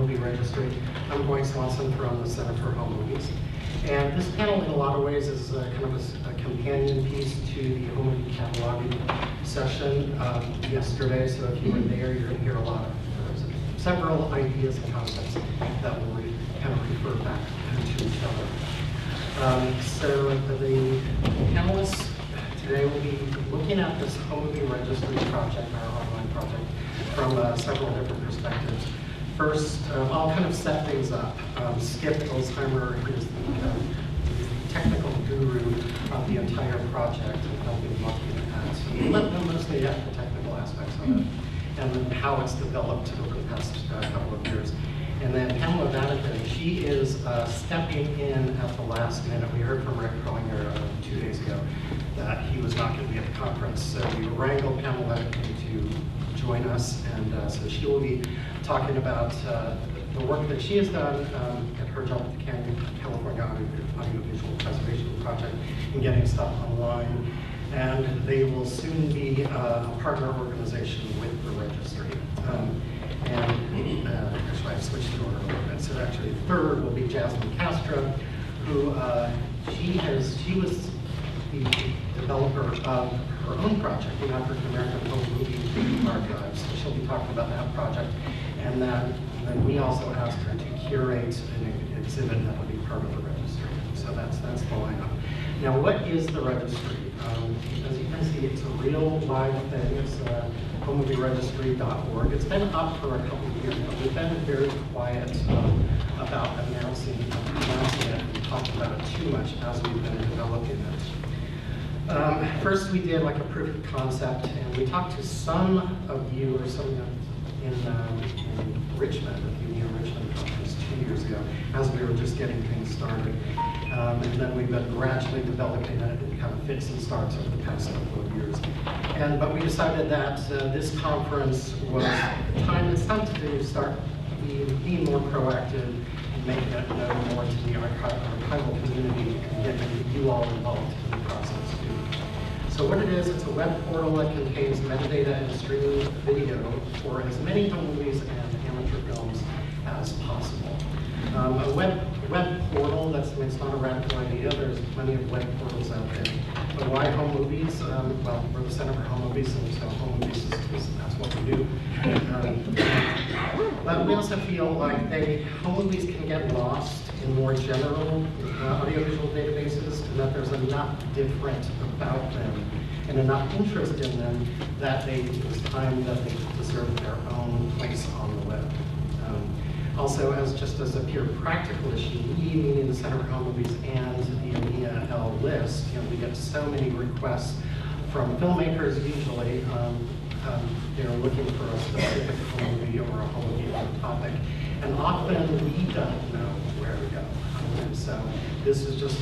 Movie Registry. I'm Dwight Swanson from the Center for Home Movies. And this panel, in a lot of ways, is kind of a companion piece to the Home Movie cataloging session yesterday. So if you were there, you're going to hear a lot of several ideas and concepts that will kind of refer back to each other. So the panelists today will be looking at this Home Movie Registry project, our online project, from several different perspectives. First, I'll kind of set things up. Skip Ilsheimer is the technical guru of the entire project, and I'll be looking at mostly at the technical aspects of it, and then how it's developed over the past couple of years. And then Pamela Vatican, she is stepping in at the last minute. We heard from Rick Collinger 2 days ago that he was not going to be at the conference, so we wrangled Pamela Vatican to join us, and so she will be talking about the work that she has done at her job at the California Audiovisual Preservation Project and getting stuff online. And they will soon be a partner organization with the registry. Actually, I switched the order a little bit. So actually, third will be Jasmine Castro, who she was the developer of her own project, the African American Home Movie Archives. So she'll be talking about that project. And then we also asked her to curate an exhibit that will be part of the registry. So that's the lineup. Now, what is the registry? As you can see, it's a real live thing. It's homemovieregistry.org. It's been up for a couple of years, but we've been very quiet about announcing it and talking about it too much as we've been developing it. First, we did like a proof of concept, and we talked to some of you, or some in Richmond, at the AMIA Richmond conference 2 years ago, as we were just getting things started. And then we've been gradually developing it in kind of fits and starts over the past couple of years. But we decided that this conference was the time. It's time to start being more proactive and making it known more to the archival community and getting you all involved in the process too. So what it is, it's a web portal that contains metadata and streaming video for as many home movies and amateur films as possible. A web portal, it's not a radical idea. There's plenty of web portals out there. But why home movies? Well, we're the Center for Home Movies, and so home movies that's what we do. But we also feel like home movies can get lost in more general audiovisual databases, and that there's enough different about them and enough interest in them that it's time that they deserve their own place on the web. Also, just as a pure practical issue, we, meaning the Center for Home Movies and the AMIA list, we get so many requests from filmmakers usually. They're looking for a specific home movie or a home movie on a topic, and often we don't know where to go. And so this is just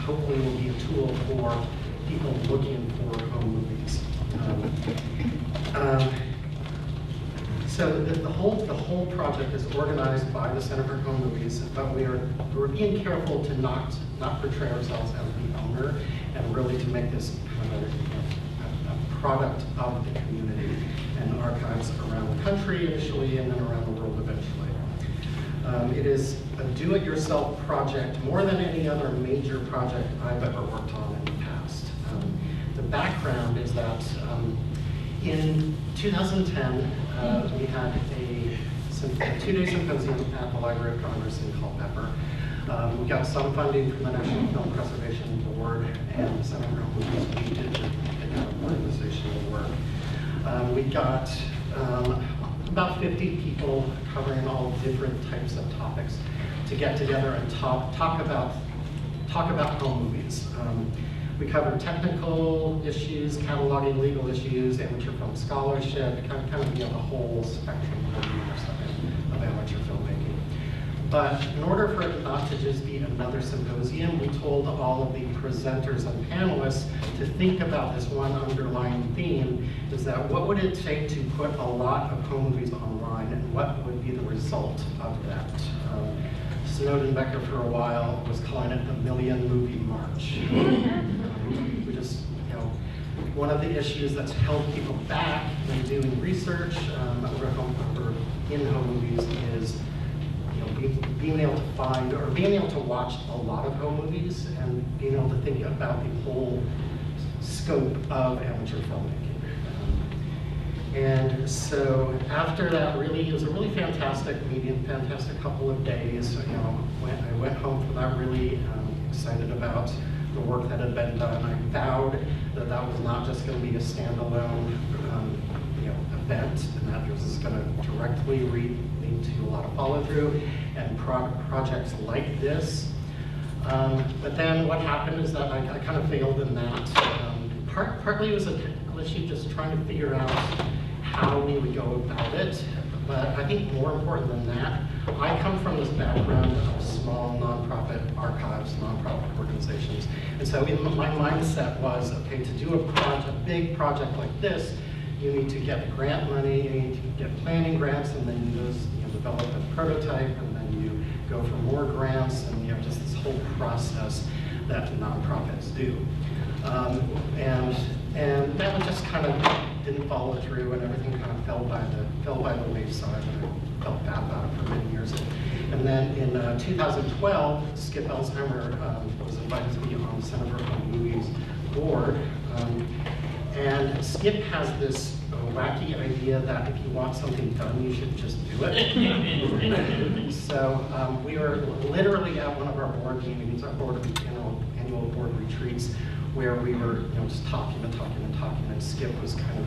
hopefully will be a tool for people looking for home movies. So the whole project is organized by the Center for Home Movies, but we're being careful to not portray ourselves as the owner, and really to make this kind of a product of the community and archives around the country initially, and then around the world eventually. It is a do-it-yourself project more than any other major project I've ever worked on in the past. The background is that in 2010, we had a 2-day symposium at the Library of Congress in Culpeper. We got some funding from the National Film Preservation Board and the Center for Home Movies. We did the kind of organizational work. We got about 50 people covering all different types of topics to get together and talk about home movies. We covered technical issues, cataloging legal issues, amateur film scholarship, kind of the whole spectrum of amateur filmmaking. But in order for it not to just be another symposium, we told all of the presenters and panelists to think about this one underlying theme, is that what would it take to put a lot of home movies online, and what would be the result of that? Snowden Becker for a while was calling it the Million Movie March. We just, one of the issues that's held people back when doing research in home movies is being able to find, or being able to watch a lot of home movies, and being able to think about the whole scope of amateur filmmaking. And so after that, it was a really fantastic meeting, fantastic couple of days. I went home from that really excited about the work that had been done. I vowed that that was not just going to be a standalone event, and that this is going to directly lead to a lot of follow-through and projects like this. But then what happened is that I kind of failed in that. Partly it was a technical issue, just trying to figure out how we would go about it. But I think more important than that, I come from this background of small nonprofit archives, nonprofit organizations. And so my mindset was, okay, to do a big project like this, you need to get grant money, you need to get planning grants, and then you develop a prototype, and then you go for more grants, and just this whole process that nonprofits do. And that one just kind of didn't follow through, and everything kind of fell by the wayside, and I felt bad about it for many years. And then in 2012, Skip Elsheimer was invited to be on the Center for Home Movies board. And Skip has this wacky idea that if you want something done, you should just do it. So we were literally at one of our board meetings, our annual board retreats, where we were just talking, and Skip was kind of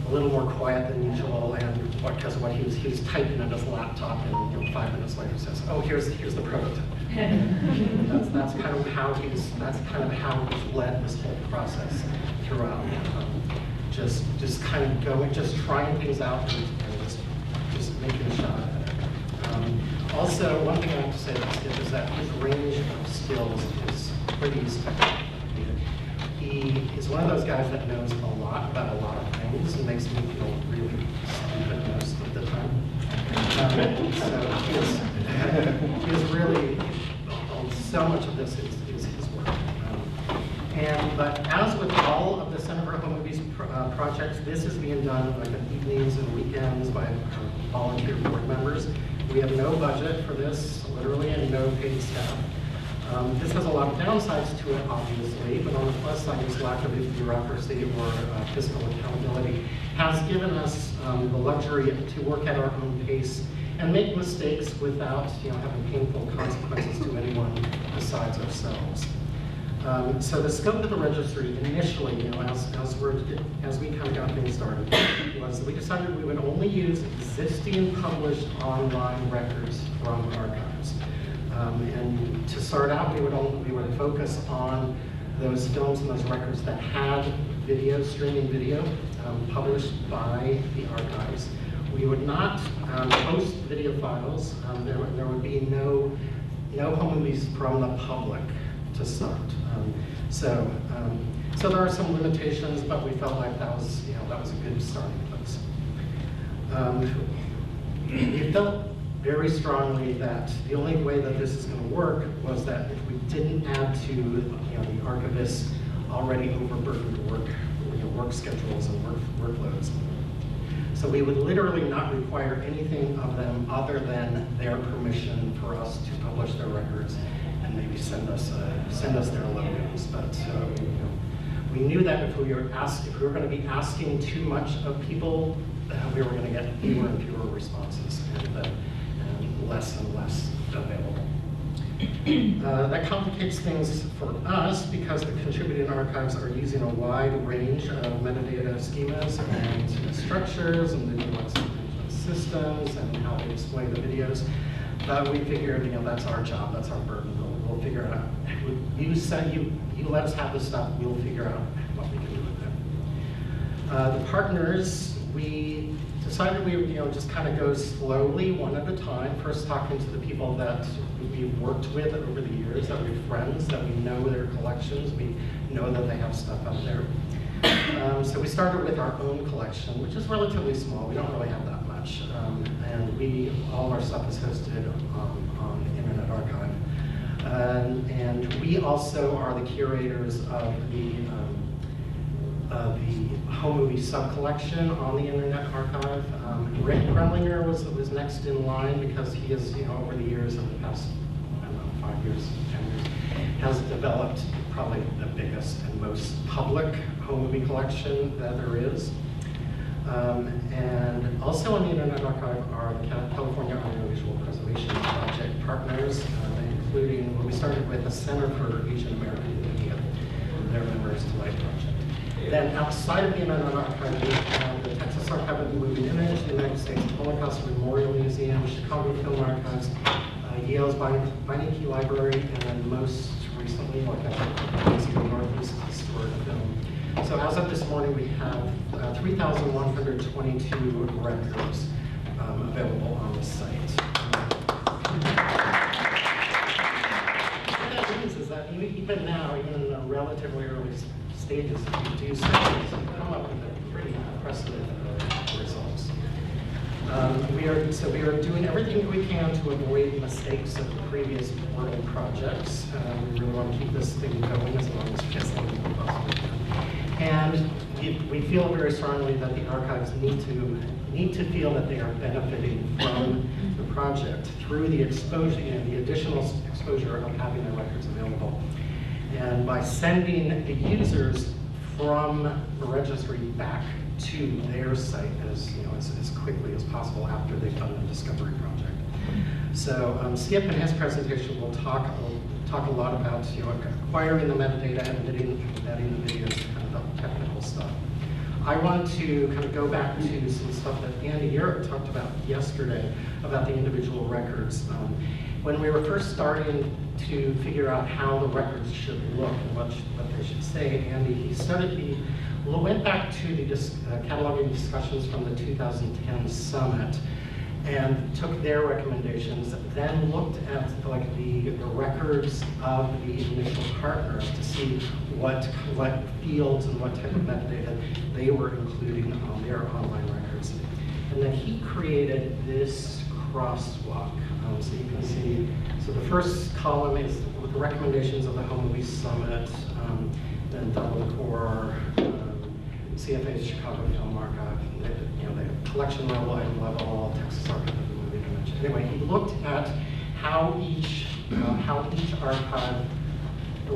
a little more quiet than usual, and because of what he was typing on his laptop, and 5 minutes later says, "Oh, here's the prototype." that's kind of how he's led this whole process throughout. Just kind of going, just trying things out, and just making a shot at it. Also, one thing I have to say about Skip is that his range of skills is pretty spectacular. He is one of those guys that knows a lot about a lot of things and makes me feel really stupid most of the time. So he is really, so much of this is his work. But as with all of the Center for Home Movies projects, this is being done like on evenings and weekends by volunteer board members. We have no budget for this, literally, and no paid staff. This has a lot of downsides to it, obviously, but on the plus side, this lack of bureaucracy or fiscal accountability has given us the luxury to work at our own pace and make mistakes without having painful consequences to anyone besides ourselves. So the scope of the registry initially, as we kind of got things started, was we decided we would only use existing published online records from archives. And to start out, we would focus on those films and those records that had streaming video published by the archives. We would not post video files. There would be no home movies from the public to start. So there are some limitations, but we felt like that was a good starting place. We felt very strongly that the only way that this is going to work was that if we didn't add to the archivist's already overburdened work schedules and workloads. So we would literally not require anything of them other than their permission for us to publish their records and maybe send us their logos. But we knew that if we were going to be asking too much of people, we were going to get fewer and fewer responses and less and less available. That complicates things for us because the contributing archives are using a wide range of metadata schemas and structures and digital systems and how they display the videos. But we figured, that's our job, that's our burden. We'll figure it out. You let us have this stuff, we'll figure out what we can do with it. The partners, we decided we would just kind of go slowly, one at a time. First talking to the people that we've worked with over the years, that we're friends, that we know their collections, we know that they have stuff out there. So we started with our own collection, which is relatively small. We don't really have that much. And all of our stuff is hosted on Internet Archive. And we also are the curators of the the home movie sub-collection on the Internet Archive. Rick Gremlinger was next in line because he has, over the years, of the past, I don't know, 5 years, 10 years, has developed probably the biggest and most public home movie collection that there is. And also on the Internet Archive are the California Audiovisual Preservation Project partners, including, we started with the Center for Asian American Media, their Members to Life project. Then outside of the Internet Archive, we have the Texas Archive of the Moving Image, the United States Holocaust Memorial Museum, Chicago Film Archives, Yale's Beinecke Library, and then most recently, like I mentioned, the Northeast Historic Film. So as of this morning, we have 3,122 records available on the site. What that means is that even now, even in the relatively early stages, if you do surveys, you come up with a pretty impressive results. We are doing everything we can to avoid mistakes of the previous portal projects. We really want to keep this thing going as long as we possibly can. And we feel very strongly that the archives need to feel that they are benefiting from the project through the exposure, the additional exposure of having their records available. And by sending the users from the registry back to their site as quickly as possible after they've done the discovery project. So Skip in his presentation will talk a lot about acquiring the metadata and embedding the videos, kind of the technical stuff. I want to kind of go back to some stuff that Andy Garrett talked about yesterday about the individual records. When we were first starting to figure out how the records should look and what they should say, Andy, he went back to the cataloging discussions from the 2010 summit and took their recommendations, then looked at the records of the initial partners to see what fields and what type of metadata they were including on their online records. And then he created this crosswalk. So you can see, so the first column is the recommendations of the Home Movie Summit, then Double Core, CFA's Chicago Film Archive, the collection level, item level, Texas Archive of the Moving Image. Anyway, he looked at how each archive,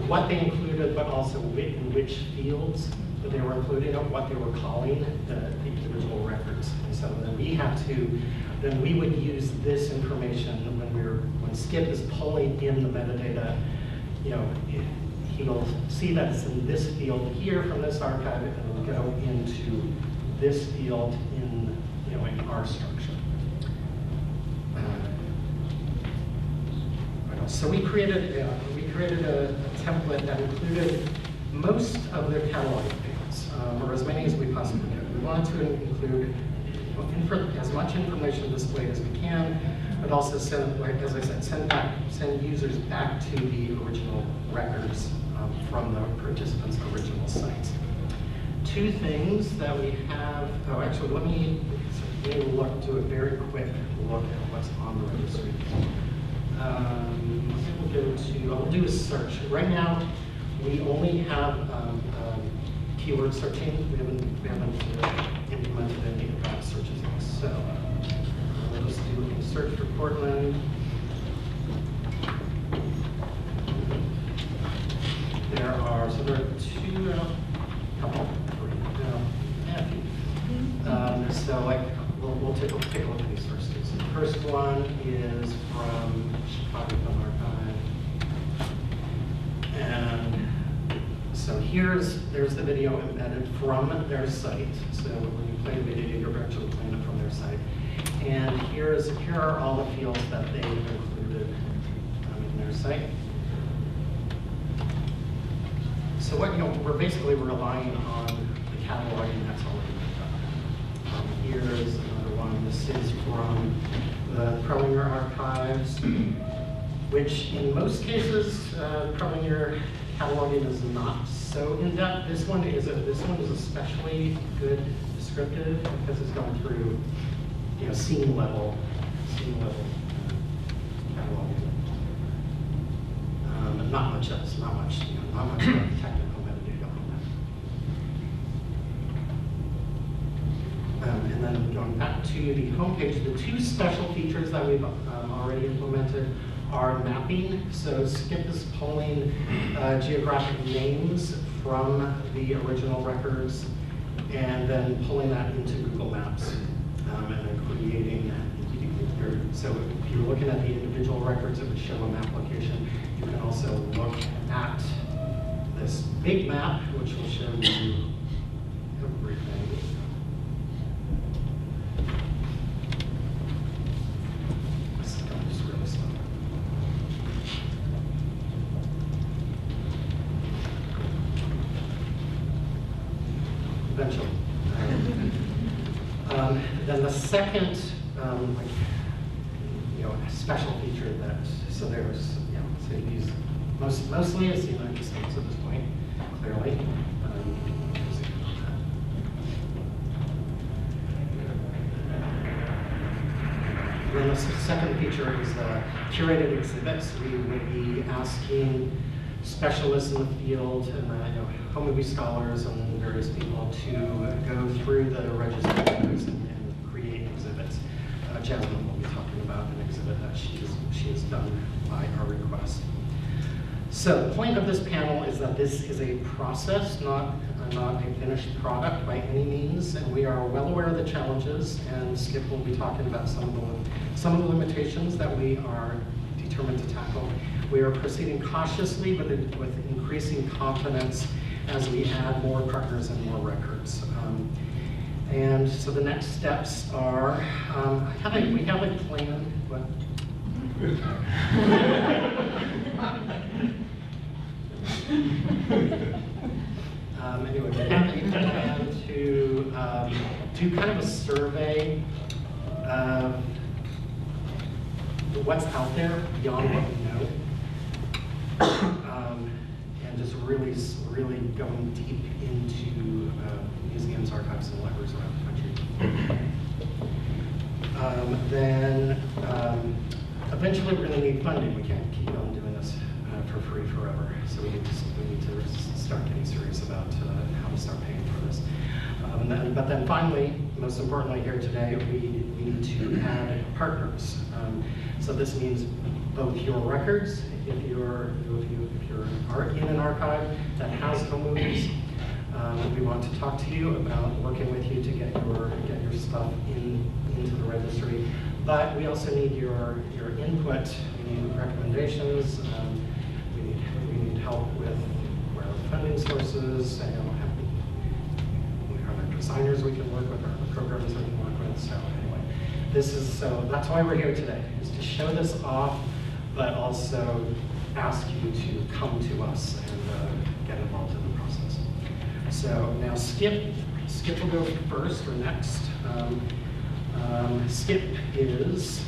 what they included, but also in which fields that they were including, what they were calling the individual records. And so then we would use this information when Skip is pulling in the metadata, he'll see that it's in this field here from this archive, and it'll go into this field in our structure. So we created a template that included most of their cataloging fields, or as many as we possibly could. We wanted to include as much information displayed as we can, but also send, as I said, send users back to the original records from the participants' original sites. Two things that we have, actually let me do a very quick look at what's on the registry. I'll do a search. Right now, we only have keyword searching. We haven't implemented any advanced searches yet. So we'll just do a search for Portland. There are two, we'll take a look at these sources. The first one is from Chicago Film Archive. And so there's the video embedded from their site. So when you play the video, you're actually playing it from their site. And here are all the fields that they've included in their site. So we're basically relying on the cataloging that's already been done. Here's another one. This is from the Preminger Archives, which in most cases, Preminger cataloging is not so in-depth. This one is especially good descriptive because it's going through scene level cataloging. Not much else, not much technical metadata on then going back to the homepage, the two special features that we've already implemented are mapping. So Skip is pulling geographic names from the original records and then pulling that into Google Maps and then creating. So if you're looking at the individual records, it would show a map location. You can also look at this big map, which will show you everything. This is going just really slow. Eventually. Then the second, special feature that, so there's, so these mostly it's the United States at this point, clearly. Then the second feature is curated exhibits. We would be asking specialists in the field and home movie scholars and various people to go through the registries and create exhibits. Jasmine will be talking about an exhibit that she has done by our request. So the point of this panel is that this is a process, not a finished product by any means, and we are well aware of the challenges, and Skip will be talking about some of the limitations that we are determined to tackle. We are proceeding cautiously with increasing confidence as we add more partners and more records. And so the next steps are, we have a plan. What? Anyway, we have a plan to do kind of a survey of what's out there beyond what we know, and just really going deep into museums, archives, and libraries around the country. Then eventually we're going to need funding. We can't keep on doing this for free forever. So we need to start getting serious about how to start paying for this. But then finally, most importantly here today, we need to add partners. So this means both your records, if you're in an archive that has home movies, we want to talk to you about working with you to get your stuff into the registry. But we also need your input. We need recommendations. We need help with where are the funding sources. Are there designers we can work with? Are there programs we can work with? So anyway, that's why we're here today, is to show this off, but also ask you to come to us and get involved in the process. So now Skip will go first or next. Skip is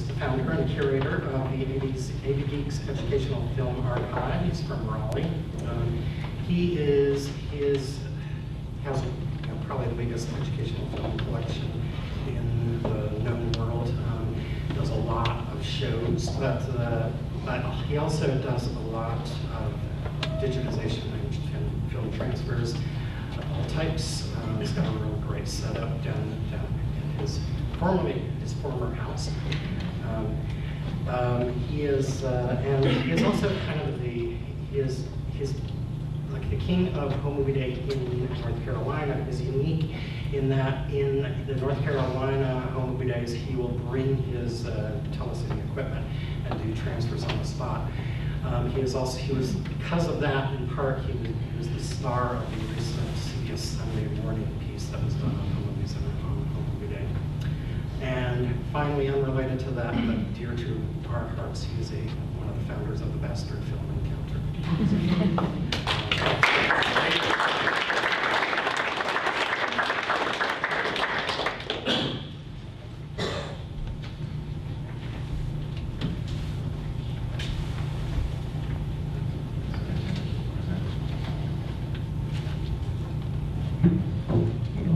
the founder and curator of the AV Geeks Educational Film Archive. He's from Raleigh. He has probably the biggest educational film collection in the known world. Does a lot of shows, but he also does a lot of digitization and film transfers of all types. He's got a real great setup down in his former house. He is also kind of he's like the king of Home Movie Day in North Carolina. Is unique in that in the North Carolina Home Movie Days, he will bring his telecine equipment and do transfers on the spot. Because of that, in part, he was the star of the recent CBS Sunday Morning piece that was done on Home Movies and on Home Movie Day. And finally, unrelated to that, but dear to our hearts, he is one of the founders of the Bastard Film Encounter.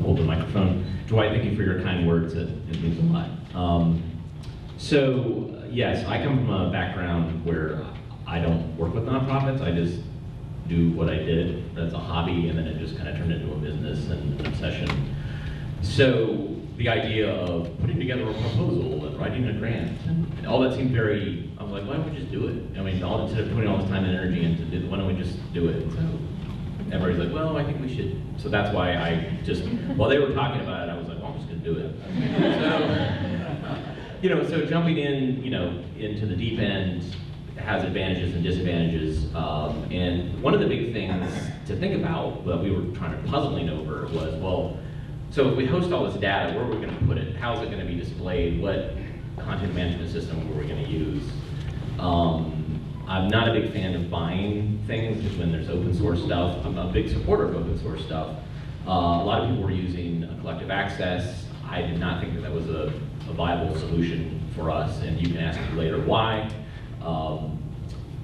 Hold the microphone. Dwight, thank you for your kind words. It means a lot. So yes, I come from a background where I don't work with nonprofits. I just do what I did as a hobby, and then it just kind of turned into a business and an obsession. So the idea of putting together a proposal and writing a grant, and all that seemed very, I was like, why don't we just do it? I mean, instead of putting all this time and energy into it, why don't we just do it? So everybody's like, well, I think we should. So that's why I just, while they were talking about it, I was like, well, I'm just gonna do it. So, so jumping in, into the deep end has advantages and disadvantages. And one of the big things to think about that we were trying to puzzling over was, well, so if we host all this data, where are we going to put it? How is it going to be displayed? What content management system were we going to use? I'm not a big fan of buying things when there's open source stuff. I'm a big supporter of open source stuff. A lot of people were using collective access. I did not think that was a viable solution for us, and you can ask me later why.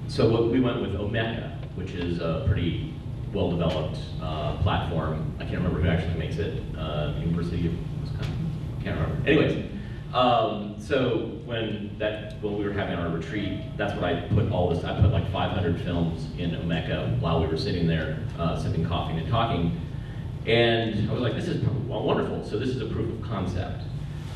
So we went with Omeka, which is a pretty well-developed platform. I can't remember who actually makes it. University of Wisconsin. Can't remember. Anyways, so when we were having our retreat, that's what I put all this. I put like 500 films in Omeka while we were sitting there, sipping coffee and talking. And I was like, this is wonderful. So this is a proof of concept.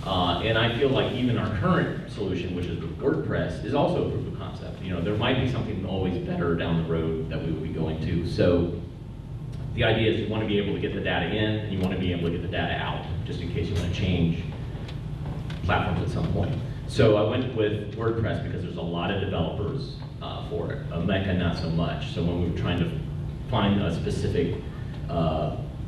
And I feel like even our current solution, which is WordPress, is also a proof of concept. There might be something always better down the road that we would be going to. So the idea is you want to be able to get the data in, and you want to be able to get the data out, just in case you want to change platforms at some point. So I went with WordPress because there's a lot of developers for it. Omeka, not so much. So when we were trying to find a specific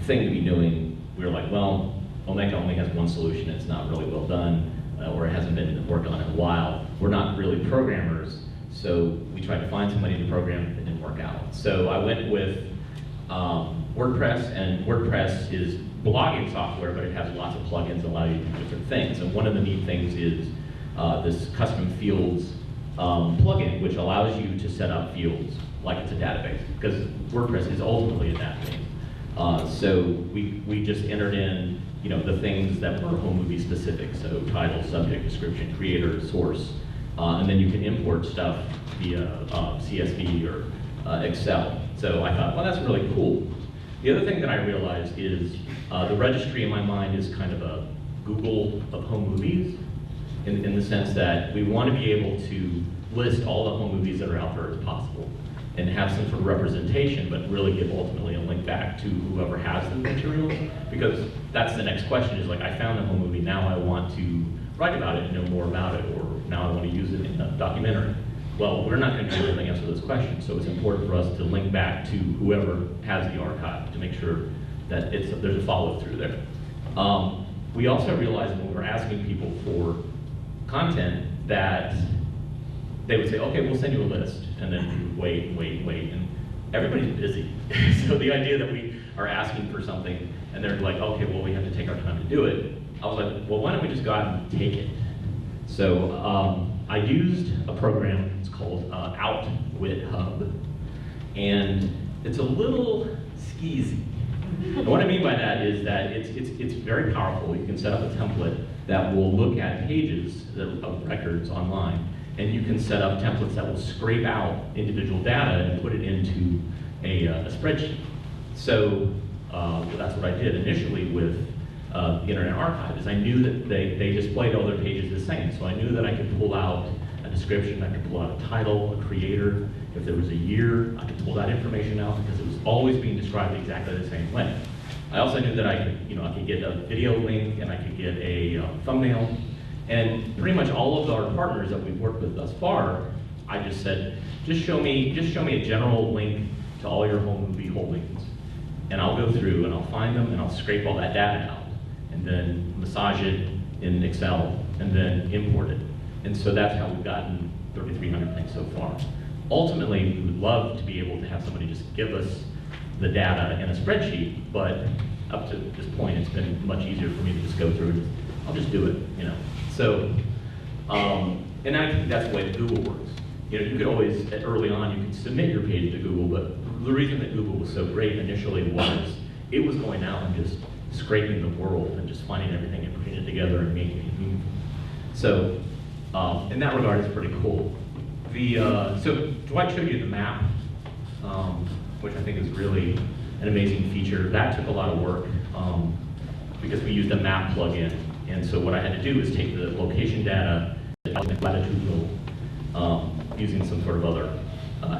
thing to be doing, we were like, well, Omeka only has one solution. It's not really well done, or it hasn't been worked on in a while. We're not really programmers, so we tried to find somebody to program. It didn't work out. So I went with WordPress, and WordPress is blogging software, but it has lots of plugins that allow you to do different things. And one of the neat things is this custom fields plugin, which allows you to set up fields like it's a database, because WordPress is ultimately a database. So we just entered in the things that were home movie specific, so title, subject, description, creator, source, and then you can import stuff via CSV or Excel. So I thought, well, that's really cool. The other thing that I realized is the registry in my mind is kind of a Google of home movies, in the sense that we want to be able to list all the home movies that are out there as possible, and have some sort of representation, but really give ultimately a link back to whoever has the materials, because that's the next question, is like, I found a home movie, now I want to write about it and know more about it, or now I want to use it in a documentary. Well, we're not going to be able to answer those questions, so it's important for us to link back to whoever has the archive to make sure that there's a follow-through there. We also realized when we were asking people for content that they would say, okay, we'll send you a list, and then we would wait and wait and wait, and everybody's busy. So the idea that we are asking for something, and they're like, okay, well, we have to take our time to do it, I was like, well, why don't we just go out and take it? So I used a program, it's called OutWitHub, and it's a little skeezy. And what I mean by that is that it's very powerful. You can set up a template that will look at pages of records online, and you can set up templates that will scrape out individual data and put it into a spreadsheet. So that's what I did initially with the Internet Archive, is I knew that they displayed all their pages the same. So I knew that I could pull out a description, I could pull out a title, a creator. If there was a year, I could pull that information out because it was always being described exactly the same way. I also knew that I could get a video link, and I could get a thumbnail. And pretty much all of our partners that we've worked with thus far, I just said, just show me a general link to all your home movie holdings, and I'll go through and I'll find them and I'll scrape all that data out, and then massage it in Excel, and then import it. And so that's how we've gotten 3,300 things so far. Ultimately, we would love to be able to have somebody just give us the data in a spreadsheet, but up to this point, it's been much easier for me to just go through and I'll just do it, So, and I think that's the way Google works. You could always, early on, you could submit your page to Google, but the reason that Google was so great initially was it was going out and just scraping the world and just finding everything and putting it together and making it meaningful. So, in that regard, it's pretty cool. So Dwight showed you the map, which I think is really an amazing feature. That took a lot of work. because we used a map plugin. And so what I had to do is take the location data, latitudinal, using some sort of other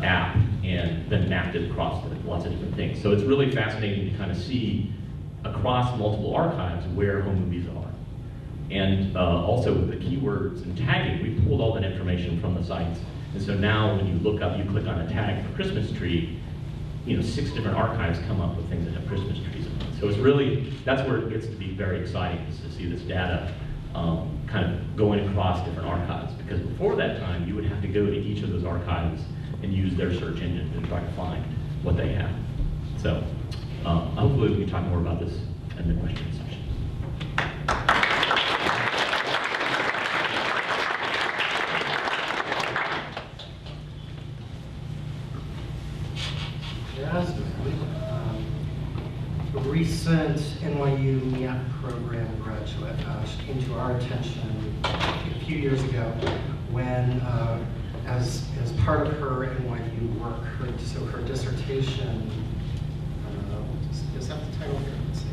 app, and then mapped it across lots of different things. So it's really fascinating to kind of see across multiple archives where home movies are. And also with the keywords and tagging, we pulled all that information from the sites. And so now when you look up, you click on a tag for Christmas tree, 6 different archives come up with things that have Christmas trees in them. So it's really, that's where it gets to be very exciting, is to see this data kind of going across different archives. Because before that time, you would have to go to each of those archives and use their search engine to try to find what they have. So hopefully we can talk more about this in the question session. Yes, a recent NYU MIA program graduate came to our attention a few years ago when, as part of her NYU work, her dissertation, is that the title here? Let's see.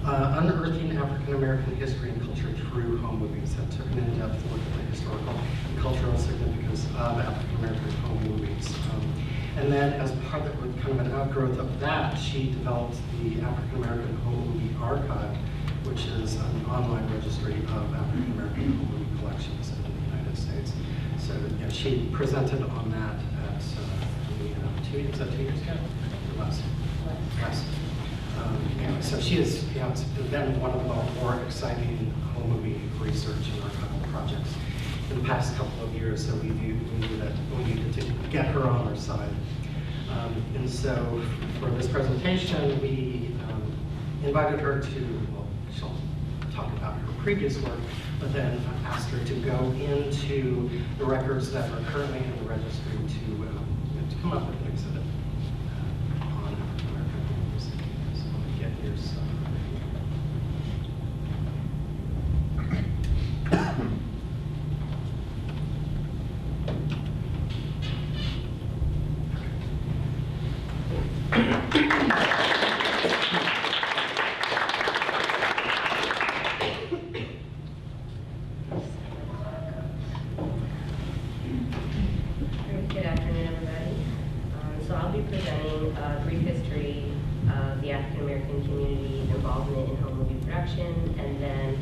Unearthing African American History and Culture Through Home Movies. That took an in-depth look at the historical and cultural significance of African American home movies. And then as part of kind of an outgrowth of that, she developed the African American Home Movie Archive, which is an online registry of African American home movie collections in the United States. So she presented on that at was that 2 years ago? Or less? Less. So she is, it's been one of the more exciting home movie research and archival projects in the past couple of years, so we knew that we needed to get her on our side. And so for this presentation, we invited her to, she'll talk about her previous work, but then asked her to go into the records that are currently in the registry to come up with an exhibit on African American homes. So let me get your stuff. Good afternoon, everybody. So I'll be presenting a brief history of the African American community's involvement in home movie production, and then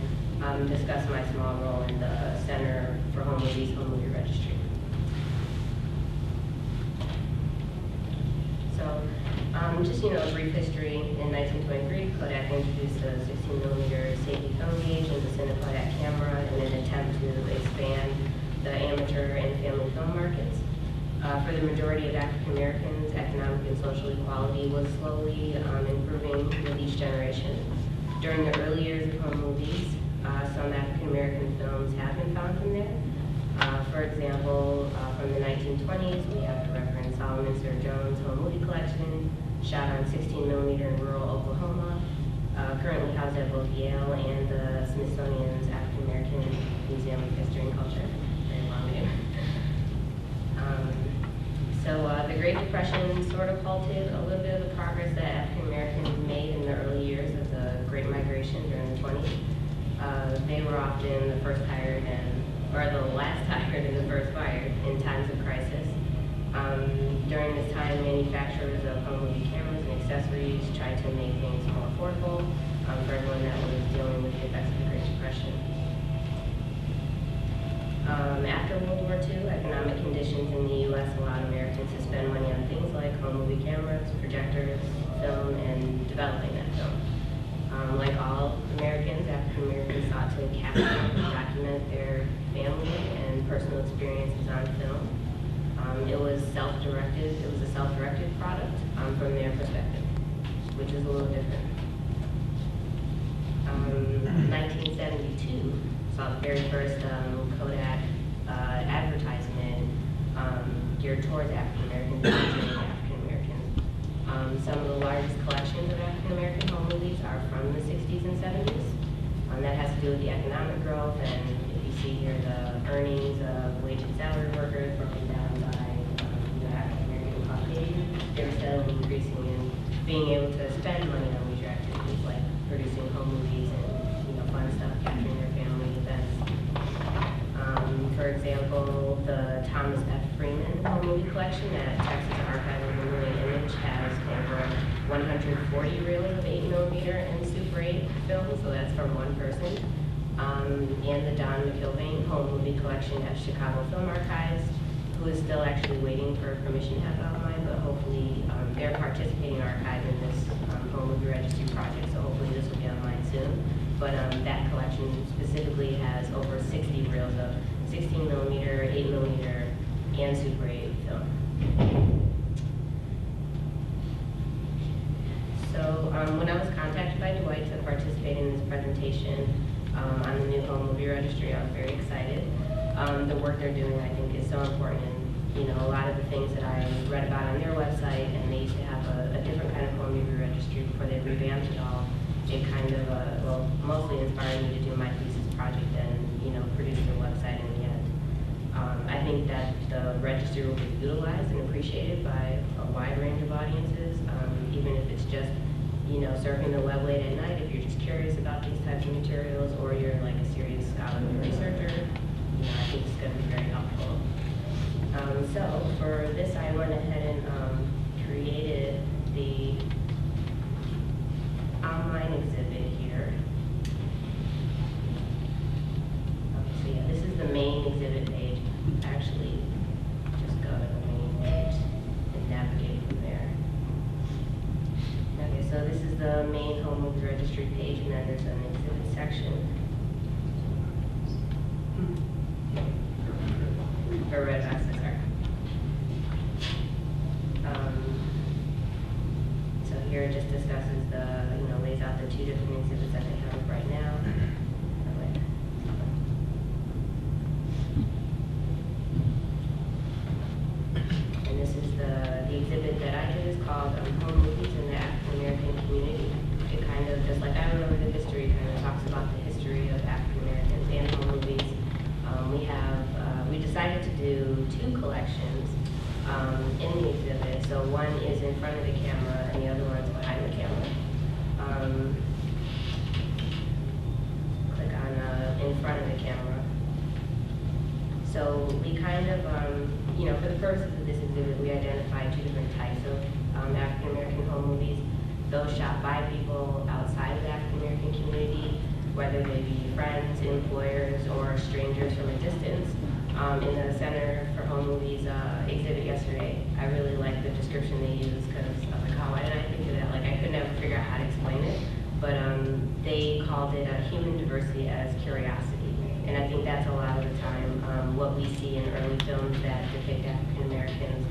discuss my small role in the Center for Home Movies, Home Movie Registry. So, just a brief history. In 1923, Kodak introduced a 16mm safety film gauge and the Cine Kodak camera in an attempt to expand the amateur and family film markets. For the majority of African Americans, economic and social equality was slowly improving with each generation. During the early years of home movies, some African American films have been found from there. For example, from the 1920s, we have to reference Solomon Sir Jones' home movie collection, shot on 16mm in rural Oklahoma, currently housed at both Yale and the Smithsonian's African American Museum of History and Culture. Very long name. So the Great Depression sort of halted a little bit of the progress that African Americans made in the early years of the Great Migration during the 20s. They were often the first hired or the last hired and the first fired in times of crisis. During this time, manufacturers of home movie cameras and accessories tried to make things more affordable for everyone that was dealing with the effects of the Great Depression. After World War II, economic conditions in the U.S. allowed Americans to spend money on things like home movie cameras, projectors, film, and developing that film. Like all Americans, African Americans sought to capture and document their family and personal experiences on film. It was self-directed. It was a self-directed product from their perspective, which is a little different. 1972 saw the very first Kodak advertisement geared towards African Americans and featuring African Americans. Some of the largest collections of African American home movies are from the 60s and 70s. That has to do with the economic growth, and if you see here the earnings of wage and salary workers broken down by African American population, they were steadily increasing and being able to spend money on leisure activities like producing home movies and, fun stuff, capturing their family events. For example, the Thomas F. Freeman Home Movie Collection at Texas Archive of Moving Image has over 140 reels of 8mm and Super 8 films, so that's from one person. And the Don McIlvaine Home Movie Collection at Chicago Film Archives, who is still actually waiting for permission to have it online, but hopefully they're participating in archiving this Home Movie Registry project, so hopefully this will be online soon. But that collection specifically has over 60 reels of 16mm, 8mm, and Super 8 film. So when I was contacted by Dwight to participate in this presentation on the new Home Movie Registry, I was very excited. The work they're doing, I think, is so important. And, a lot of the things that I read about on their website, and they used to have a different kind of Home Movie Registry before they revamped it all. It kind of, mostly inspired me to do my thesis project and, produce the website in the end. I think that the registry will be utilized and appreciated by a wide range of audiences, even if it's just, surfing the web late at night, if you're just curious about these types of materials, or you're like a serious scholarly researcher, I think it's going to be very helpful. So for this, I went ahead and created the online exhibit here. So yeah, this is the main exhibit page. Actually, just go to the main page and navigate from there. Okay, so this is the main Home Movie Registry page, and then there's an exhibit section. Or red box, sorry. So here it just discusses lays out the two different exhibits that they have right now. And this is the exhibit that I did is called Home Movies in the African American Community. It kind of, just like I Remember the History, kind of talks about the history of African Americans and home movies. We decided to do two collections in the exhibit. So one is in front of the camera and the other one's behind the camera. Click on in front of the camera. So we kind of, for the purposes of this exhibit, we identified two different types of African American home movies. Those shot by people outside of the African American community, whether they be friends, employers, or strangers from a distance. In the Center for Home Movies exhibit yesterday, I really liked the description they used, because I was like, oh, why did I think of that? Like, I could never figure out how to explain it, but they called it human diversity as curiosity. And I think that's a lot of the time what we see in early films that depict African Americans.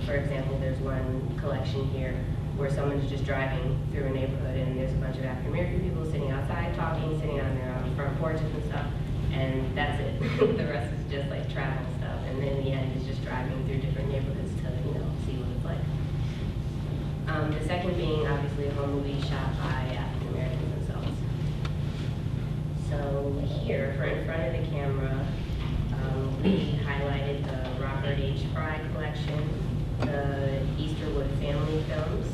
For example, there's one collection here where someone's just driving through a neighborhood and there's a bunch of African American people sitting outside talking, sitting on their front porches and stuff. And that's it. The rest is just like travel stuff. And then the end is just driving through different neighborhoods to, see what it's like. The second being obviously a home movie shot by African Americans themselves. So here, for in front of the camera, we highlighted the Robert H. Fry collection, the Easterwood family films,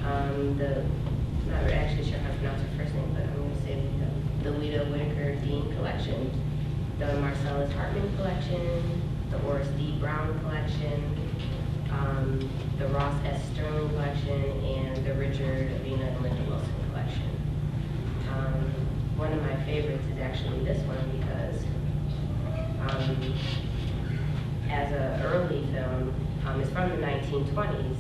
I'm not actually sure how to pronounce her first name, but I'm going to say the Weta Whitaker Dean collection, the Marcellus Hartman collection, the Horace D. Brown collection, the Ross S. Sterling collection, and the Richard Avena and Linda Wilson collection. One of my favorites is actually this one because as an early film, it's from the 1920s,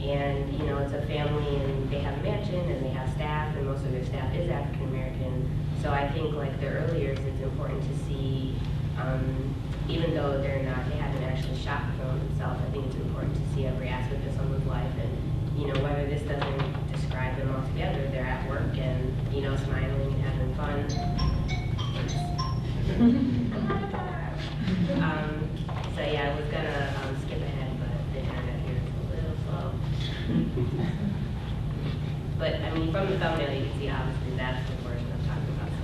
and it's a family and they have a mansion and they have staff, and most of their staff is African American. So I think like the early years, it's important to see, even though they haven't actually shot the film themselves, I think it's important to see every aspect of someone's life, and whether this doesn't describe them all together, they're at work and smiling and having fun. So yeah, I was gonna skip ahead, but the internet here is a little slow. But I mean, from the thumbnail, you can see obviously that's the version I'm talking about, so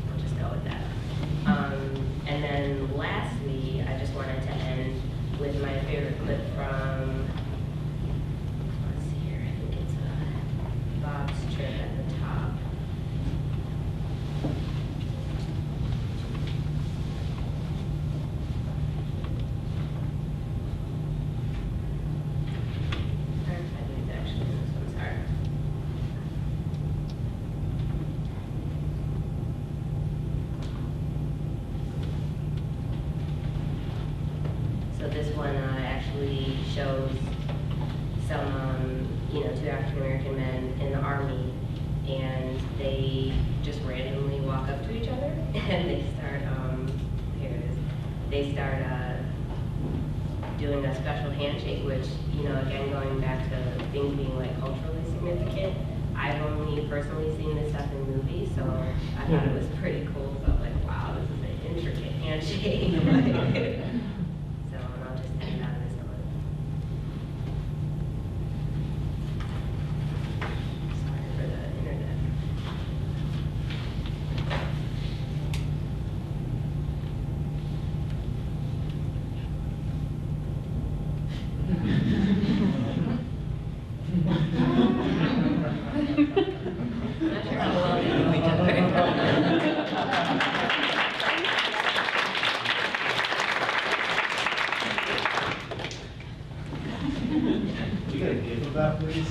we'll just go with that. And then lastly, I just wanted to end with my favorite clip from, let's see here, I think it's Bob's trip at the top. shows some, two African American men in the Army, and they just randomly walk up to each other and they start, here it is, they start doing a special handshake, which, again, going back to things being like culturally significant, I've only personally seen this stuff in movies, so I thought it was pretty cool. So I was like, wow, this is an intricate handshake. So I'll just end on this one. Sorry for the internet. I'm not sure how well they know each other. You got a gift of that, please?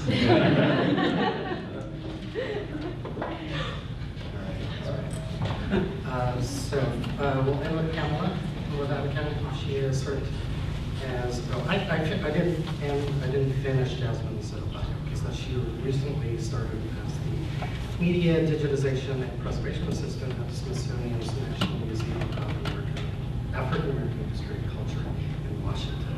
We'll end with Pamela. Without a count, she is sort of as, I didn't finish Jasmine's bio because she recently started as the Media Digitization and Preservation Assistant at the Smithsonian's National Museum of African American History and Culture in Washington.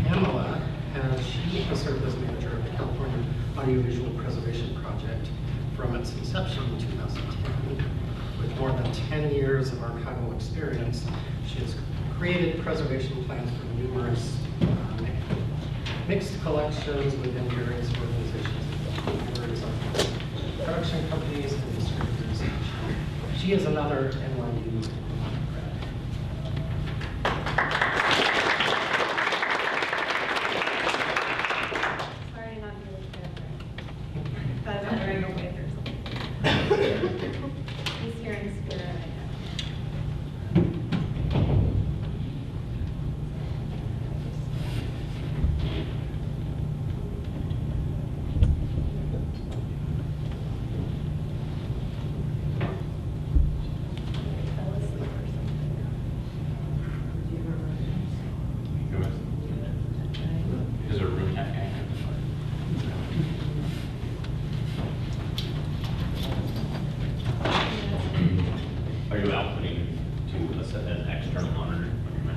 Pamela has served as manager of the California Audiovisual Preservation Project from its inception in 2010. With more than 10 years of archival experience, she has created preservation plans for numerous mixed collections within various organizations, various production companies and distributors. She is another NYU grad. Sorry, not really good. Thought I'm wearing a wig or something. He's here in spirit, I guess. Fell asleep or something. Is there a room half gang? Are you outputting to us as an external monitor on your Mac?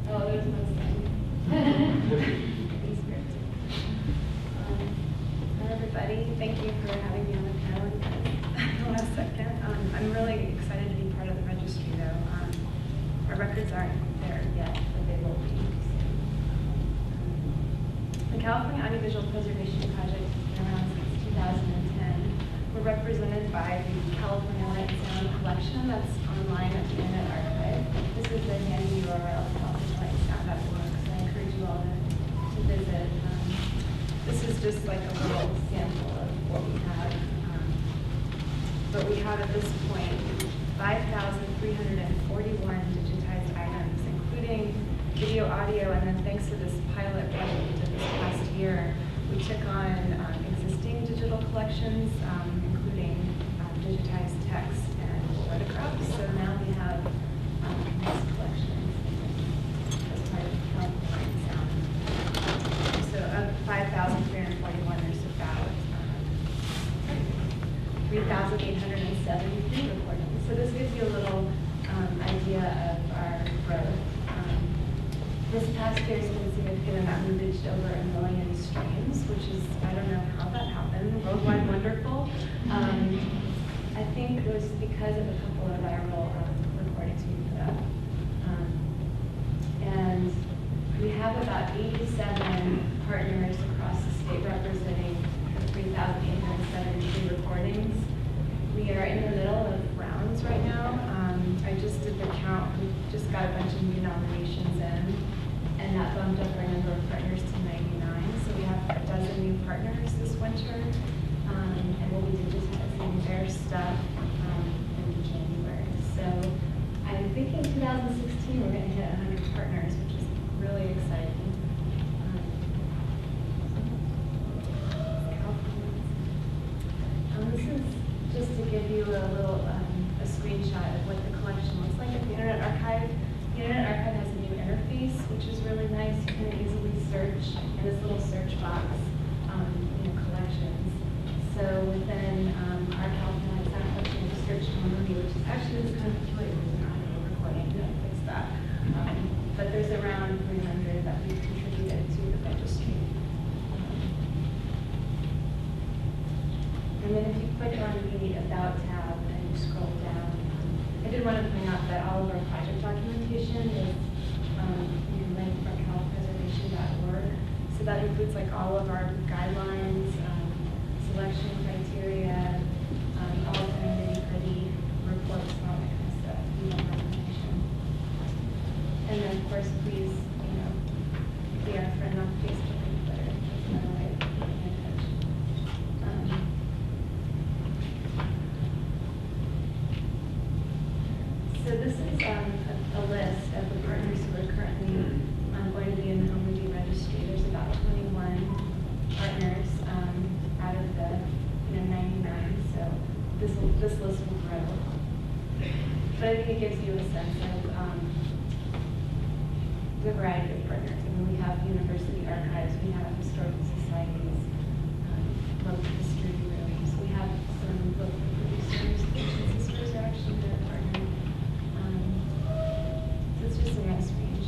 Oh, there's no sign. Be scripted. Hi, everybody. Thank you for having me on the panel the last second. I'm really excited to be part of the registry, though. Our records aren't there yet, but they will be soon. The California Audiovisual Preservation Project has been around since 2010. We're represented by the California Light and Sound Collection that's online at the Internet Archive. This is the handy URL, californialightandsound.org, so I encourage you all to visit. This is just like a little sample of what we have. But we have at this point 5,341 digitized items, including video, audio, and then thanks to this pilot project we did this past year, we took on existing digital collections, including digitized text and photographs. So now we have these collections as part of California Sound. So of 5,341, there's about 3,873 recordings. So this gives you a little idea of our growth. This past year has been significant in that we reached over 1 million streams, which is, I don't know how that happened, worldwide wonderful. I think it was because of a couple of viral recordings we put up. And we have about 87 partners across the state representing 3,873 recordings. We are in the middle of rounds right now. I just did the count. We just got a bunch of new nominations in, and that bumped up our number of partners to 99. So we have a dozen new partners this winter, and we'll be digitizing their stuff in January. So I'm thinking 2016 we're going to hit 100 partners, which is really exciting. This is just to give you a little a screenshot of what the collection looks like at the Internet Archive. The Internet Archive has a new interface, which is really nice. You can easily search in this little search box, collections. So within our California Sound Collection, we searched Home Movie, which is actually this kind of peculiar. There's an audio recording that fix that. But there's around 300 that we've contributed to the registry. And then if you click on the About tab and you scroll down, I did want to point out that all of our project documentation is linked from calpreservation.org. So that includes like all of our guidelines, selection criteria, all kind of nitty-gritty reports and all that kind of stuff. We want more information. And then of course, please, be our friend on Facebook and Twitter. That's another way of getting in touch. So this is a list of the partners who are currently going to be in the Home Movie Registry. There's about 21 partners out of the 99. So this list will grow. But I think it gives you a sense of the variety of partners. I mean, we have university archives, we have historical societies, local history rooms. We have some local producers. The sisters are actually their partner. So it's just a nice range.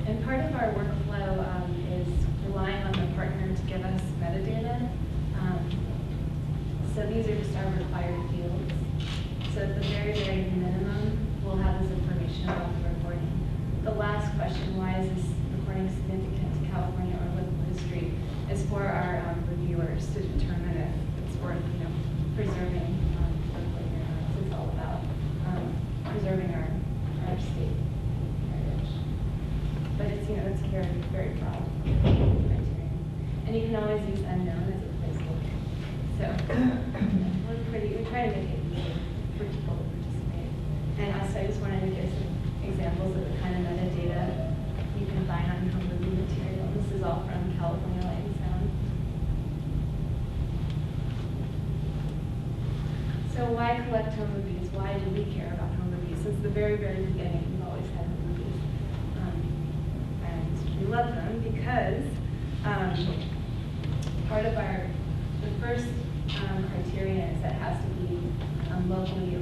And part of our workflow is relying on the partner to give us metadata. So these are just our required fields. So at the very, very minimum, we'll have this information about the recording. The last question, why is this recording significant to California or local history, is for our reviewers to determine if it's worth, preserving recording or not. So it's all about preserving our state heritage. But it's, it's very broad criterion. And you can always use unknown as a placeholder. So we try to make it easy for people to participate. And also, I just wanted to give some examples of the kind of metadata you can find on Home Movie material. This is all from California Light and Sound. So why collect home movies? Why do we care about home movies? Since the very, very beginning, we've always had home movies. And we love them because part of the first criteria is that it has to be locally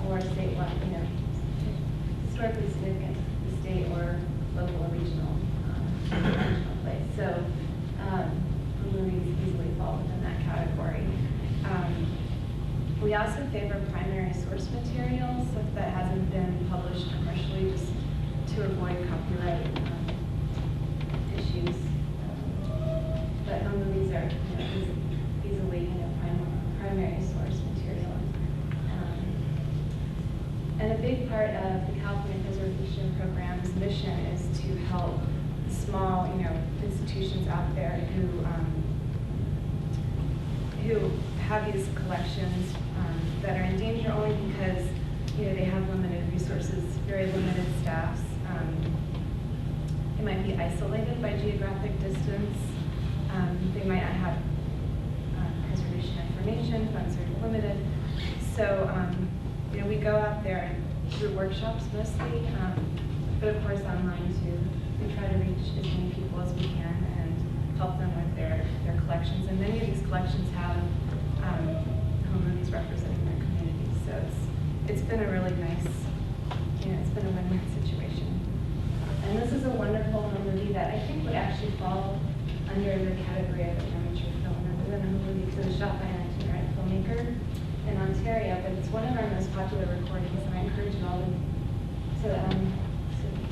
or statewide, historically significant to the state or local or regional place. So movies easily fall within that category. We also favor primary source materials if that hasn't been published commercially, just to avoid copyright issues. But home movies are easily primary source material. And a big part of the California Preservation Program's mission is to help small, institutions out there who have these collections that are in danger only because, they have limited resources, very limited staffs. They might be isolated by geographic distance. They might not have preservation information, funds are limited. So, we go out there through workshops mostly, but of course online too. We try to reach as many people as we can and help them with their collections. And many of these collections have home movies representing their communities. So it's been a really nice, it's been a win-win situation. And this is a wonderful home movie that I think would actually fall under the category of an amateur film rather than a home movie, because it was shot by an itinerant filmmaker in Ontario, but it's one of our most popular recordings, and I encourage you all to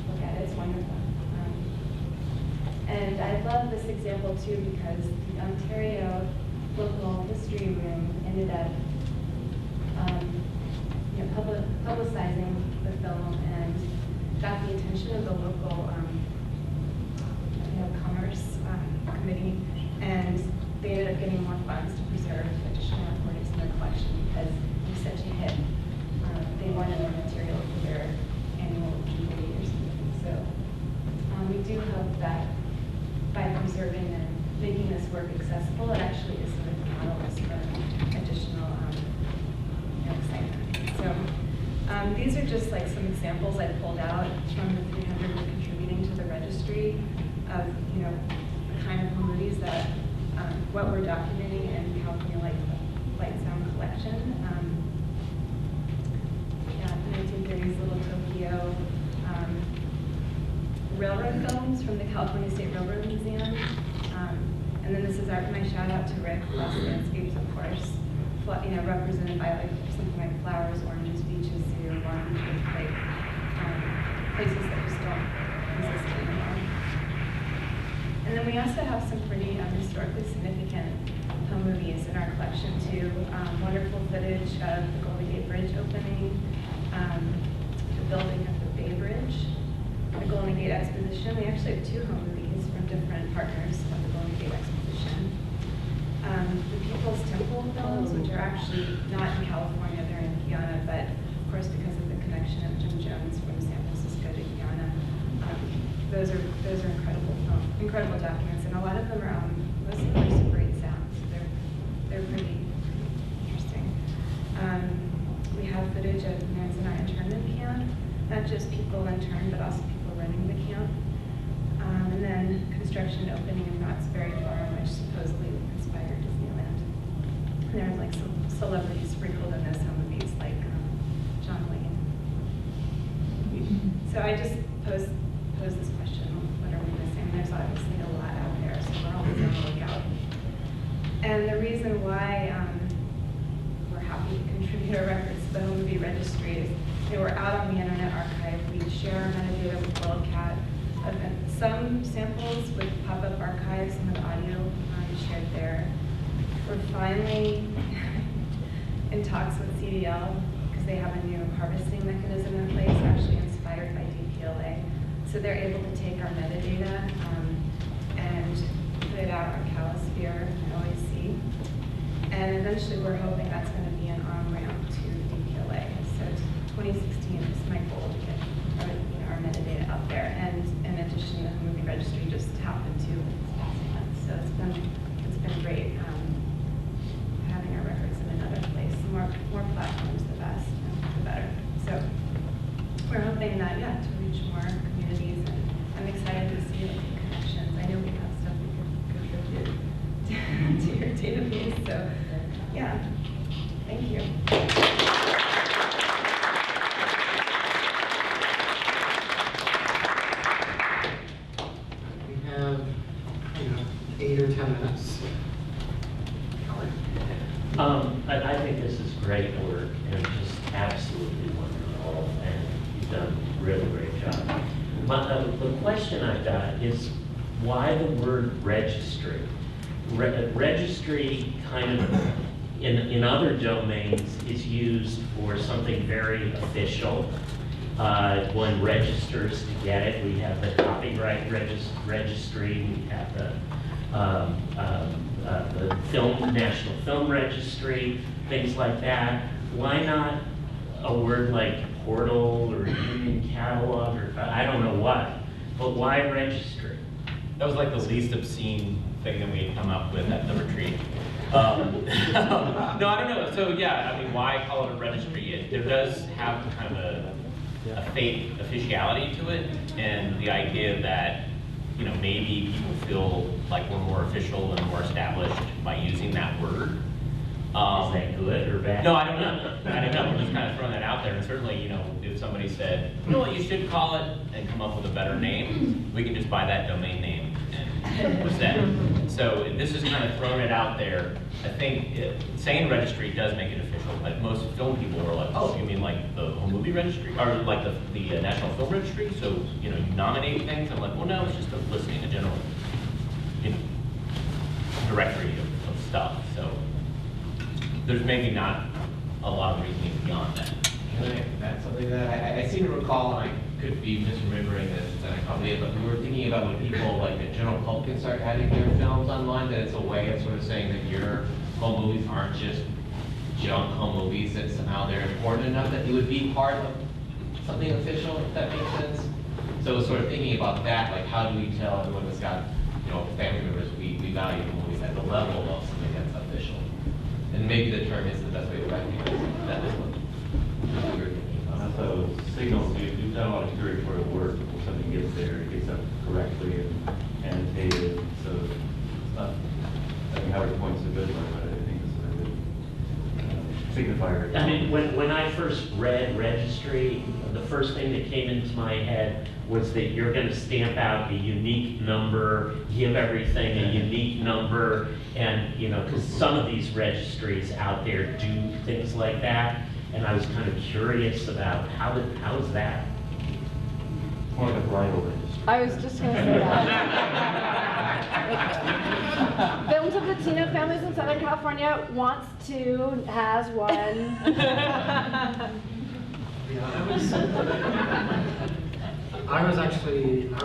look at it. It's wonderful. And I love this example too because the Ontario Local History Room ended up publicizing the film and got the attention of the local commerce committee, and they ended up getting more funds to preserve additional recordings in their collection because it was such a hit. They wanted more material for their annual jubilee or something. So we do hope that by preserving and making this work accessible, it actually is sort of a catalyst for additional excitement. So these are just like some examples I pulled out from the 300 who are contributing to the registry of the kind of movies that what we're documenting in California Light Sound Collection. 1930s Little Tokyo, railroad films from the California State Railroad Museum. And then this is my shout out to Rick, Lost Landscapes, of course, represented by something like flowers, oranges, beaches, cedar, farms, like places that just don't exist anymore. And then we also have some pretty historically significant home movies in our collection too. Wonderful footage of the Golden Gate Bridge opening, the building of the Bay Bridge, the Golden Gate Exposition. We actually have 2 home movies from different partners of the Golden Gate Exposition. The People's Temple films, which are actually not in California, they're in Guyana, but of course because of the connection of Jim Jones from San Francisco to Guyana, those are incredible documents, and a lot of them are most of them are Super 8 sound, so they're pretty interesting. We have footage of Manzanar internment camp, not just people interned, but also people running the camp. And then construction opening in Knott's Berry Farm, which supposedly inspired Disneyland. And there's like some celebrities sprinkled in those home movies, like John Wayne. So I just pose this question: what are we missing? There's obviously a lot out there, so we're always on the lookout. And the reason why we're happy to contribute our records to the Home Movie Registry is we're out on the Internet Archive. We share our metadata with WorldCat. Some samples with pop-up archives, some of the audio shared there. We're finally in talks with CDL because they have a new harvesting mechanism in place, actually inspired by DPLA. So they're able to take our metadata and put it out on Calisphere and OAC. And eventually we're hoping that's going to be an on-ramp to DPLA. So 2016 is my goal to get our metadata out there. And in addition, the Home Movie Registry just happened to this past month. So it's been great having our records in another place. More platforms, the best, the better. So we're hoping that, to reach more communities, and I'm excited to see the connections. I know we have stuff we could contribute to your database. So thank you. We have 8 or 10 minutes. I think this is great work and just absolutely wonderful, and you've done a really great job. The question I've got is why the word registry? Registry kind of in other domains is used for something very official. One registers to get it. We have the copyright registry. We have the National Film Registry, things like that. Why not a word like portal or union catalog or I don't know what, but why registry? That was like the least obscene thing that we had come up with at the retreat. No, I don't know. So yeah, I mean, why call it a registry? There does have kind of a fake officiality to it, and the idea that maybe people feel like we're more official and more established by using that word. Is that good or bad? No, I don't know. We're just kind of throwing that out there. And certainly, if somebody said, you know what you should call it, and come up with a better name, we can just buy that domain name and push that. So this is kind of throwing it out there. I think saying registry does make it official. Like most film people are like, oh, you mean like the Home Movie Registry? Or like the National Film Registry? So, you nominate things? I'm like, well, no, it's just a listing, a general, directory of stuff. So there's maybe not a lot of reasoning beyond that. Can I add something to that? I seem to recall, and I could be misremembering this, that a probably, but we were thinking about when people, like the general public, start adding their films online, that it's a way of sort of saying that your home movies aren't just junk home movies, that somehow they're important enough that you would be part of something official, if that makes sense. So sort of thinking about that, like how do we tell everyone that's got, you know, family members, we value the movies at the level of something that's official. And maybe the term is the best way to recognize it. That is what we were thinking about. So signals, you've done a lot of curatorial work. When something gets there, it gets up correctly and annotated. So it's not, I mean, Howard points to good one, but I think it's a good signifier. I mean, when I first read registry, the first thing that came into my head was that you're going to stamp out a unique number, give everything a unique number, and, you know, because some of these registries out there do things like that, and I was kind of curious about how is that? More like a bridal registry. I was just going to say that. Films of Latino families in Southern California wants to, has one. I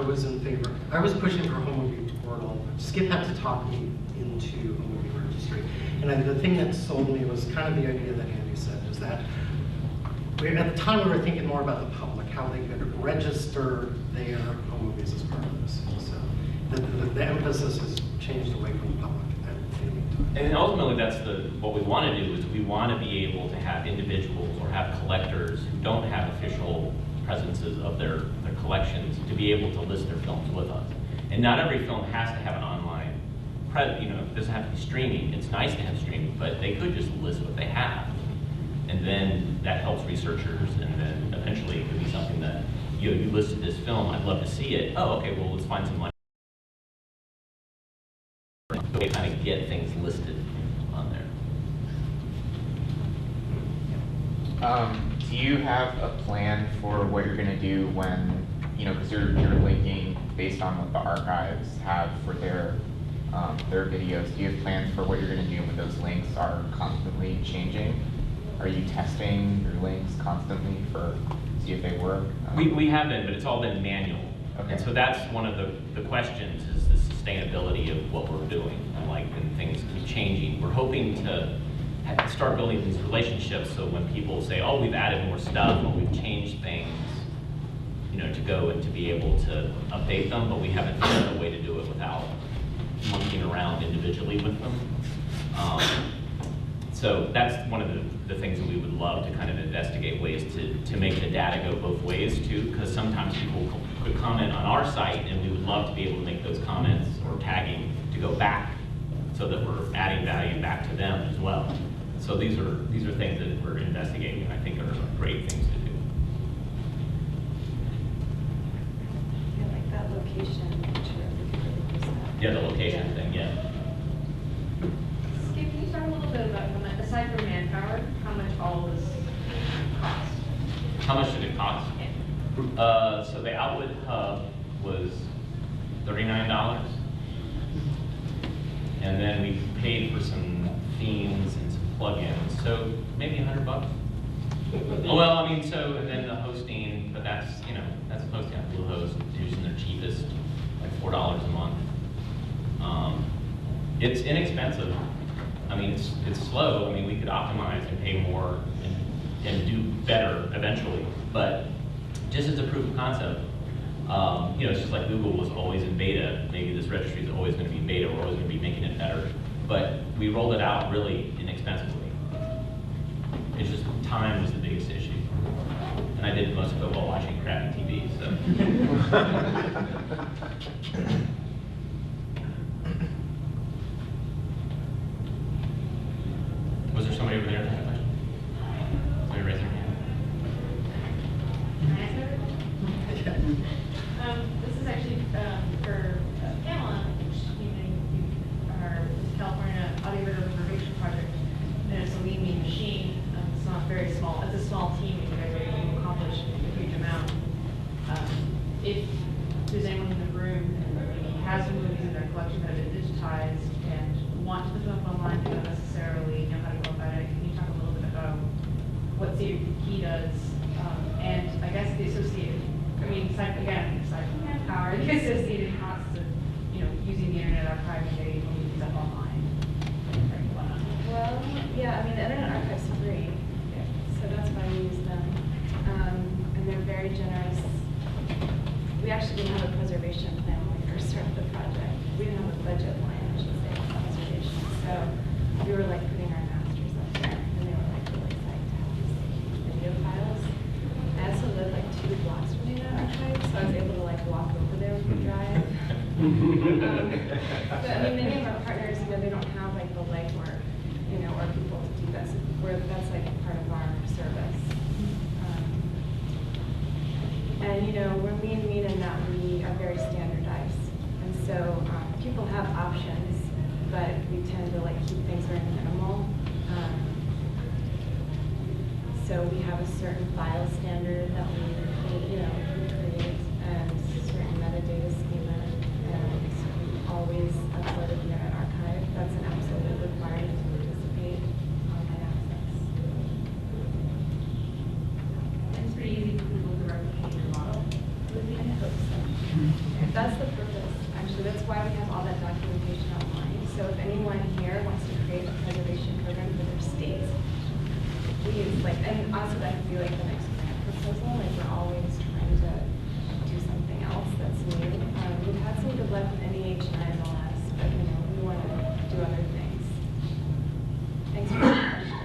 was in favor, I was pushing for Home Movie Portal. Skip had to talk me into Home Movie Registry. And the thing that sold me was kind of the idea that Andy said, is that at the time we were thinking more about the public, how they could register their home movies as part of this. So the emphasis has changed away from the public. And ultimately, that's what we want to do, is we want to be able to have individuals or have collectors who don't have official presences of their collections to be able to list their films with us. And not every film has to have an online you know, it doesn't have to be streaming. It's nice to have streaming, but they could just list what they have. And then that helps researchers, and then eventually it could be something that, you know, you listed this film, I'd love to see it. Oh, okay, well, let's find some money. So we kind of get things listed on there. Do you have a plan for what you're going to do when, you know, because you're linking based on what the archives have for their videos? Do you have plans for what you're going to do when those links are constantly changing? Are you testing your links constantly to see if they work? We have been, but it's all been manual. Okay. And so that's one of the questions, is the sustainability of what we're doing. And like when things keep changing, we're hoping to start building these relationships, so when people say, oh, we've added more stuff or we've changed things, you know, to go and to be able to update them, but we haven't found a way to do it without monkeying around individually with them. So that's one of the things that we would love to kind of investigate, ways to make the data go both ways too, because sometimes people could comment on our site and we would love to be able to make those comments or tagging to go back, so that we're adding value back to them as well. So these are things that we're investigating, and I think are great things to do. Yeah, like that location picture, we could really use that. Yeah, the location thing, yeah. Skip, can you talk a little bit about, aside from manpower, how much all of this costs? How much did it cost? So the Outlet Hub was $39. And then we paid for some themes and some plugins, so maybe $100. Well, I mean, so, and then the hosting, but that's, you know, that's hosting on Bluehost, using their cheapest, like $4 a month. It's inexpensive. I mean, it's slow. I mean, we could optimize and pay more and do better eventually, but just as a proof of concept, you know, it's just like Google was always in beta. Maybe this registry is always going to be in beta. We're always going to be making it better. But we rolled it out really inexpensively. It's just time was the biggest issue. And I did most of it while watching crappy TV, so. Was there somebody over there that had a question? Somebody raise their hand. Can I ask another? This is actually for Pamela, which you are with California Audio Reservation Project, and it's a lean mean machine. It's not very small. It's a small team, and you guys are able to accomplish a huge amount. If there's anyone in the room who has some movies in their collection that have been digitized and want to put them up online, but don't necessarily know how to go about it, can you talk a little bit about what CDP does, and I guess the associated, I mean, aside from manpower the associated costs of, using the Internet Archive and getting movies up online. Well, yeah, I mean, the Internet Archive's free, so that's why we use them. And they're very generous. We actually didn't have a preservation plan when we first started the project. We didn't have a budget line, I should say, for preservation. So we were like putting our masters up there, and they were like really psyched to have these video files. I also live like 2 blocks from the Internet Archive, so I was able to like walk over there with the drive. But I mean, many of our partners, they don't have like the legwork, or people to do that. So that's like part of our service. And when we meet in that, we are very standardized. And so people have options, but we tend to like keep things very minimal. So we have a certain file standard that we create, and certain metadata schema, and we always upload it in the Internet Archive. That's an absolute requirement to participate online access. It's pretty easy for people to replicate your model. I hope so. That's the purpose, actually. That's why we have all that documentation online. So if anyone here wants to create a preservation program for their state, please, and also that could be like the next grant proposal. Like, we're always trying to do something else that's new. We've had some good luck with NEH and IMLS, but we want to do other things. Thanks for the question.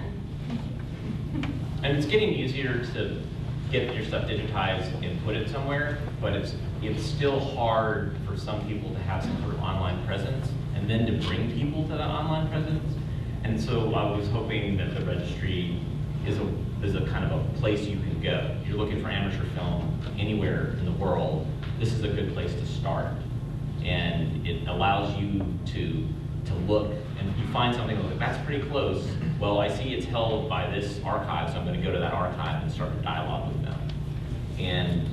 And it's getting easier to get your stuff digitized and put it somewhere, but it's still hard for some people to have some sort of online presence, and then to bring people to that online presence. And so I was hoping that the registry is a kind of a place you can go. If you're looking for amateur film anywhere in the world, this is a good place to start. And it allows you to look, and if you find something like that's pretty close, well, I see it's held by this archive, so I'm going to go to that archive and start a dialogue with them. And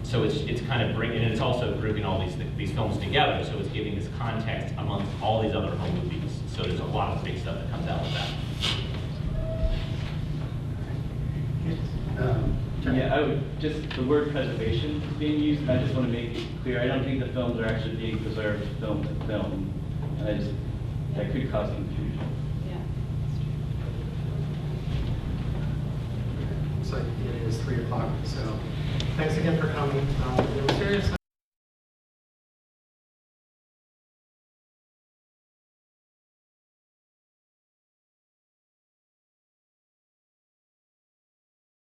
so it's kind of bringing, and it's also grouping all these films together, so it's giving this context amongst all these other home movies. So there's a lot of big stuff that comes out of that. Yeah, I would the word preservation is being used. I just want to make it clear. I don't think the films are actually being preserved film to film. And that could cause confusion. Yeah. So it is 3 o'clock, so thanks again for coming. It was serious.